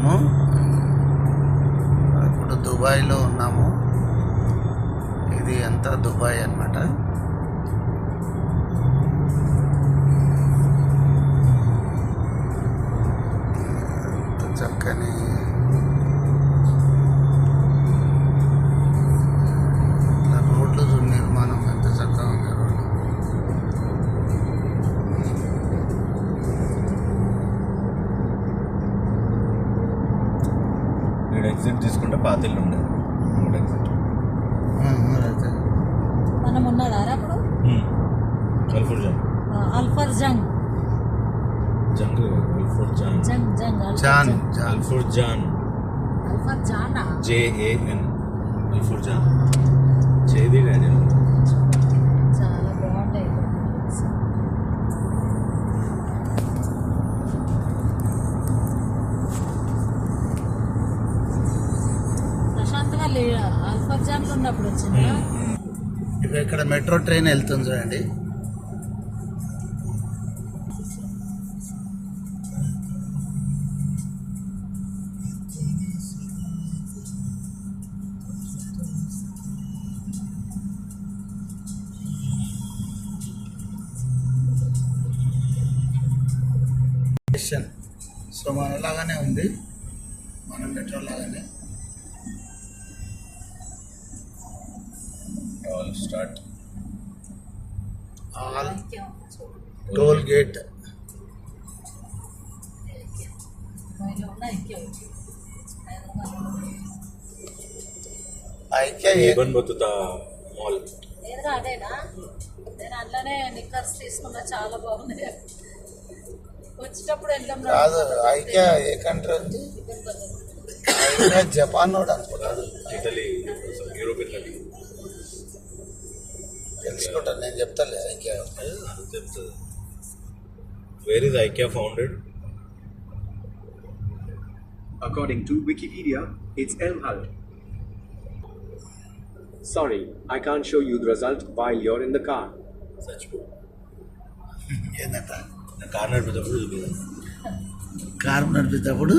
ఉన్నాము. ఇప్పుడు దుబాయ్లో ఉన్నాము. ఇది అంతా దుబాయ్ అన్నమాట. చక్కని రోడ్లు నిర్మాణం ఎంత చక్కగా ఉంది. రోడ్లు ఎగ్జిట్ తీసుకుంటే పాతిల్లు ఉండేది. ఎగ్జిట్ మనం ఉన్నాడా అప్పుడు అల్ఫర్ జంగ్ అల్ఫర్ జంగ్ జంగ్ అల్ఫర్ జాన్ జంగ్ జంగ్ జాన్ అల్ఫర్ జాన్ అల్ఫర్ జానా JAN అల్ఫర్ జాన్ చేది కానీ చాలా బాగుంటాయి. ప్రశాంత్ వాళ్ళు అల్ఫర్ జాన్లో ఉన్నప్పుడు వచ్చిందా? ఇప్పుడు ఇక్కడ మెట్రో ట్రైన్ వెళ్తుంది చూడండి. సో మనలాగానే ఉంది, మన మెట్రో లాగానే. Start all toll gate. Ibn Battuta mall లేదా అదేనా? నేను అందులోనే నిక్కర్స్ తీసుకున్నా, చాలా బాగుంది. వచ్చేటప్పుడు వెళ్దాం. కాదు, ఐక్య ఏ కంట్రీ ఉంది? ఐక్య జపాన్ కూడా అనుకుంటాను. Italy, European country. తెలుసుకుంటాను, నేను చెప్తాను. ఐక్య చెప్తుంది. Where is IKEA founded? According to Wikipedia, it's Elmhult. Sorry, I can't show you the result while you're in the car. చచ్చిపో. ఏంటంట? కార్ నడిపేటప్పుడు చూపించాను. కారు నడిపేటప్పుడు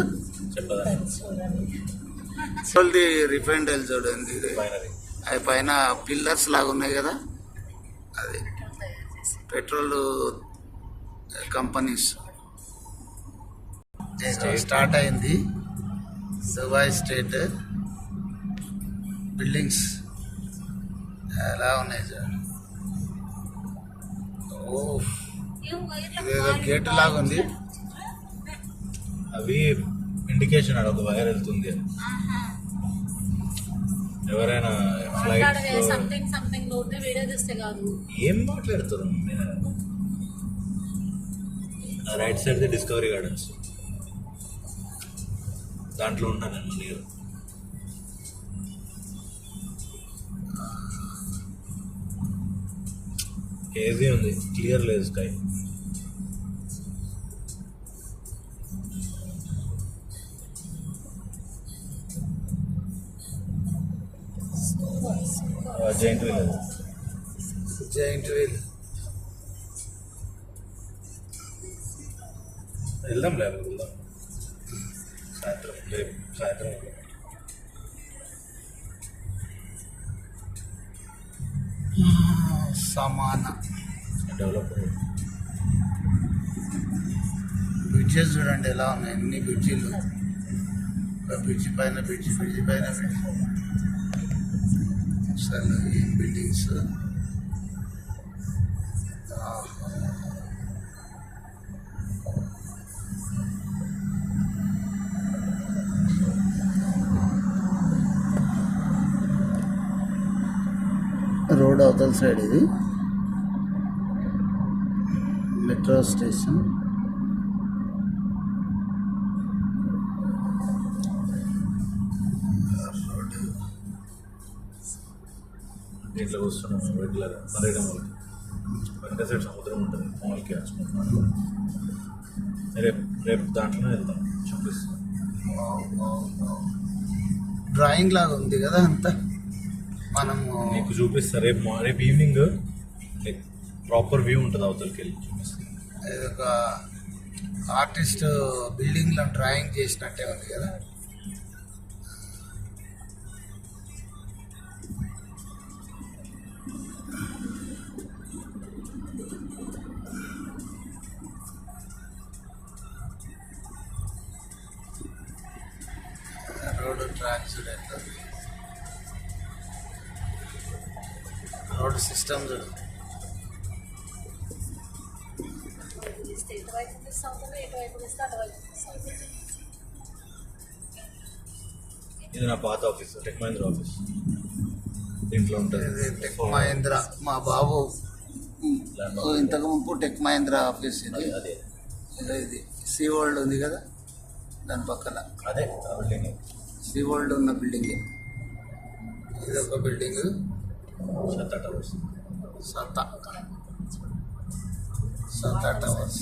చెప్పదా? చూడండి, రిఫైండ్ ఆయిల్ చూడండి. రిఫైనరీ అవి పైన పిల్లర్స్ లాగా ఉన్నాయి కదా, అది పెట్రోల్ కంపెనీస్. స్టార్ట్ అయింది దుబాయ్ స్టేట్. బిల్డింగ్స్ ఎలా ఉన్నాయి చూడండి. ఓ, ఇదేదో గేట్ లాగా ఉంది. అవి ఇండికేషన్ అక్కడ ఒక వైర్ వెళ్తుంది అని. ఎవరైనా flight something something note video చేస్తే కాదు. ఏం మాట్లాడుతారు? Right side the discovery gardens, దాంట్లో ఉన్నా నేను నీరు. ఏజీ ఉంది, క్లియర్ లేదు స్కై. జైంట్ వీల్ అది. Giant wheel. వెళ్దాం లేదు, వెళ్దాం సాయంత్రం. రేపు సాయంత్రం సమాన డెవలప్. బ్రిడ్జెస్ చూడండి ఎలా ఉన్నాయి, ఎన్ని బ్రిడ్జిలు. బ్రిడ్జి పైన బ్రిడ్జి, బ్రిడ్జి పైన బ్రిడ్జి. అసలు ఏం బిల్డింగ్స్. రోడ్ అవతల సైడ్ ఇది మెట్రో స్టేషన్. దీంట్లో వస్తున్నాం రెగ్యులర్ పర్యటన. వెనక సైడ్ సముద్రం ఉంటుంది, మాల్కి వేసుకుంటున్నాను. రేపు దాంట్లోనే వెళ్తాం, చూపిస్తాం. డ్రాయింగ్ లాగా ఉంది కదా అంతా. మనము నీకు చూపిస్తా రేపు ఈవినింగ్. ప్రాపర్ వ్యూ ఉంటుంది, అవతలకి వెళ్ళి చూపిస్తాను. ఒక ఆర్టిస్ట్ బిల్డింగ్లో డ్రాయింగ్ చేసినట్టే ఉంది కదా. రోడ్డు ట్రాక్ చూడు ఎట్లా ఉంది. రోడ్డు సిస్టమ్ చూడు. ఇస్తే ఇటువైపు తీస్తూ ఉంటుంది, ఎటువైపు తీస్తే అటువైపు తీస్తూ ఉంటుంది. ఇది నా పాత ఆఫీస్, టెక్ మహేంద్ర ఆఫీస్. దీంట్లో ఉంటుంది ఇది టెక్ మహేంద్ర. మా బాబు ఇంతకు ముందు టెక్ మహేంద్ర ఆఫీస్ ఇది. అదే ఇది సీ వరల్డ్ ఉంది కదా, దాని పక్కన అదే బిల్డింగ్. సీ వరల్డ్ ఉన్న బిల్డింగ్ ఇది. ఒక బిల్డింగ్ సత్తా టవర్స్. సత్తా టవర్స్.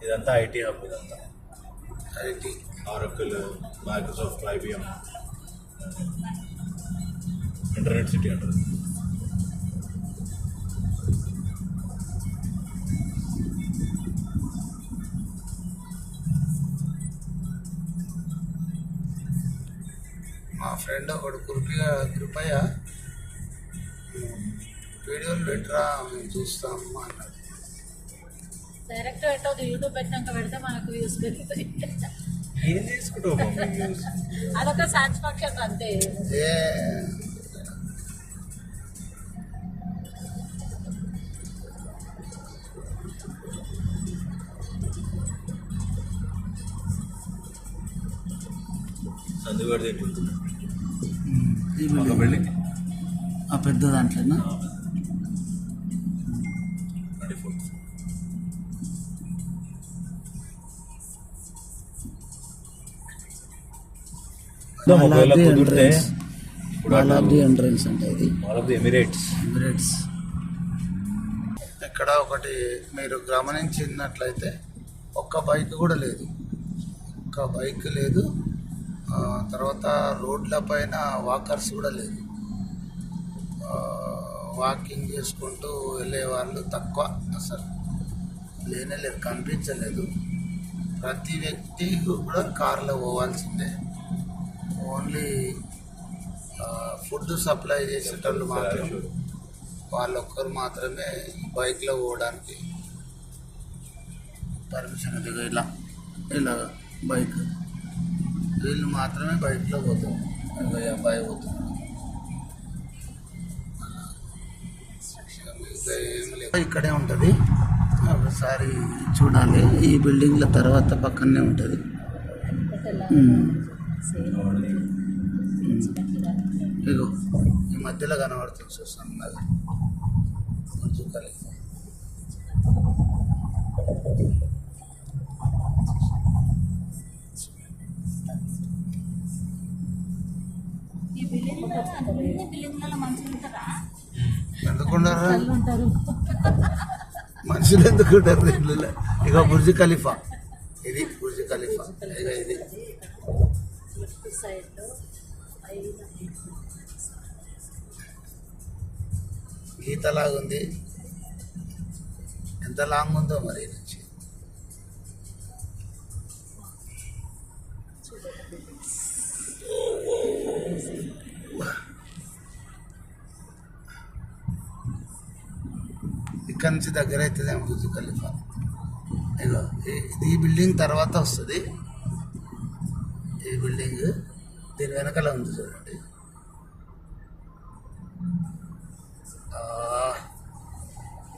ఇదంతా ఐటీ హబ్. ఇదంతా IT, Oracle, Microsoft, IBM, Internet City అంటారు. మా ఫ్రెండ్ ఒకడు కృపయ్య వీడియోలు పెట్టరా మేము చూస్తాము అన్నాడు. డైరెక్ట్ పెట్టవద్దు, యూట్యూబ్ పెట్టినాక పెడితే మనకు వ్యూస్ పెరుగుతాయి. ఏం తీసుకుంటావు మమ్మీ న్యూస్? అదొక సాటిస్ఫాక్షన్ అంతే. ఏ సందుగాడు ఈ ఒక బిల్డింగ్ బిల్డింగ్ ఆ పెద్ద దాంట్లోనా? 24. ఒకవేళ కుదిరితే మాల్ ఆఫ్ ది ఎంట్రన్స్ అంటే ఇది mall of the Emirates. Emirates. ఇక్కడ ఒకటి మీరు గమనించినట్లయితే ఒక్క బైక్ కూడా లేదు, ఒక్క బైక్ లేదు. తర్వాత రోడ్ల పైన వాకర్స్ కూడా లేదు. వాకింగ్ చేసుకుంటూ వెళ్ళే వాళ్ళు తక్కువ, అసలు లేనేలేదు, కనిపించలేదు. ప్రతి వ్యక్తి కూడా కార్లో పోవాల్సిందే. ఓన్లీ ఫుడ్ సప్లై చేసేటోళ్ళు మాత్రం, వాళ్ళొక్కరు మాత్రమే బైక్లో పోవడానికి పర్మిషన్ ఉంది. ఇలా ఇలా బైక్ వీళ్ళు మాత్రమే బైక్లో పోతారు. అబ్బాయి పోతున్నారు. ఇక్కడే ఉంటుంది, ఒకసారి చూడాలి. ఈ బిల్డింగ్ల తర్వాత పక్కనే ఉంటుంది. ఇగో ఈ మధ్యలో కనబడుతుంది చూస్తున్నది బుర్జ్ ఖలీఫా. ఎందుకుంటారా మనుషులు, ఎందుకుంటారు ఇళ్ళలో? ఇక బుర్జ్ ఖలీఫా, ఇది బుర్జ్ ఖలీఫా. ఇక ఇది సైడ్లో గీతలాగుంది. ఎంత లాంగ్ ఉందో మరి నుంచి. ఇక్కడ నుంచి దగ్గర అవుతుంది బుర్జ్ ఖలీఫా. ఇగో ఈ బిల్డింగ్ తర్వాత వస్తుంది. ఈ బిల్డింగ్ దీని వెనకాల ఉంది చూడండి.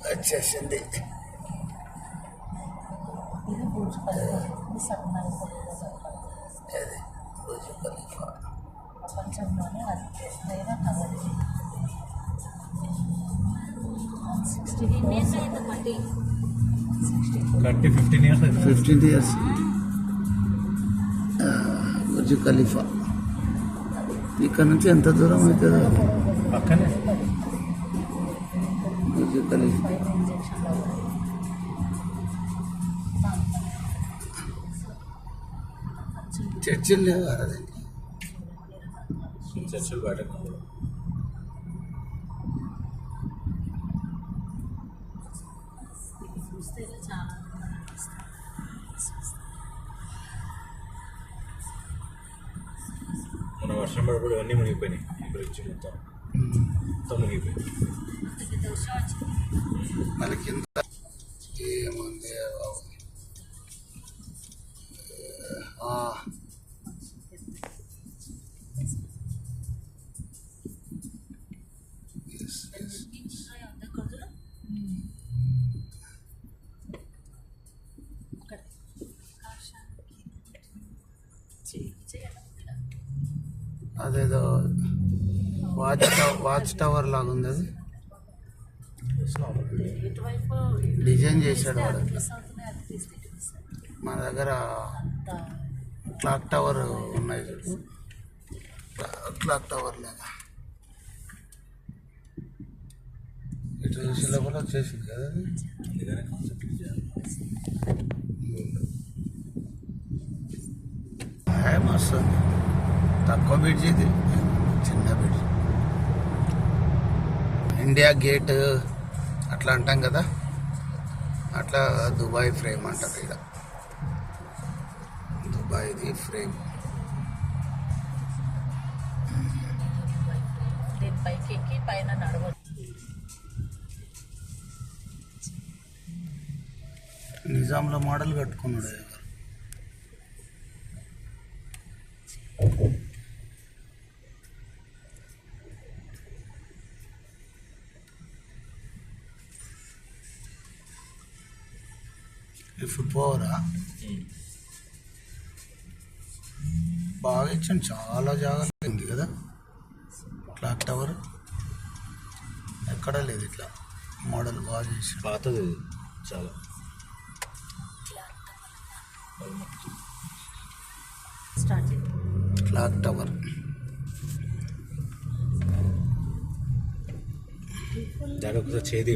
వచ్చేసింది. ఇది బుర్జ్ ఖలీఫా, ఇది సల్మాన్ అది బుర్జ్ ఖలీఫా. ప్రపంచంలోనే అతిపెద్దైన టవర్. 16 years అయింది మళ్ళీ. 15 years. 15 years. బుర్జ్ ఖలీఫా ఇక్కడ నుంచి ఎంత దూరం అవుతుందో పక్కనే బుర్జ్ ఖలీఫా. చర్చిలు లేవు కదా దీంట్లో. చర్చలు బయట చూస్తే చాలా మన వర్షం పడప్పుడు అన్నీ మునిగిపోయినాయి. ఇప్పుడు ఇచ్చి మొత్తం మునిగిపోయింది. పెద్ద వర్షం వచ్చింది. మళ్ళీ కింద ఏముంది బాబు. ఆ, yes, yes. అదేదో వాచ్ టవర్ లాగా ఉంది అది. ఇటువైపు డిజైన్ చేశాడు వాడు. అవుతున్నాయి, అది తీస్తే మన దగ్గర క్లాక్ టవర్ ఉన్నాయి చూడు, క్లాక్ టవర్ లాగా. ఇటు చూసి లోపల వచ్చేసింది కదా అది. అందుకనే కాన్సెప్ట్ చేయాలి. మస్తు తక్కువ బ్రిడ్జ్ ఇది, చిన్న బ్రిడ్జ్. ఇండియా గేట్ అట్లా అంటాం కదా, అట్లా దుబాయ్ ఫ్రేమ్ అంటారు ఇక్కడ. దుబాయ్ది ఫ్రేమ్. దీని పైకి ఎక్కి పైన నడవచ్చు. నిజాంలో మోడల్ కట్టుకున్నాడు ఎవరు. ఈ ఫుట్ ఓవరా బాగా ఇచ్చాను, చాలా జాగ్రత్త ఉంది కదా. క్లాక్ టవర్ ఎక్కడా లేదు ఇట్లా మోడల్ బాగా చేసాడు. పాతది ఇది చాలా. స్టార్ట్ చేయండి. క్లాక్ టవర్ దాని ఒకసారి చేది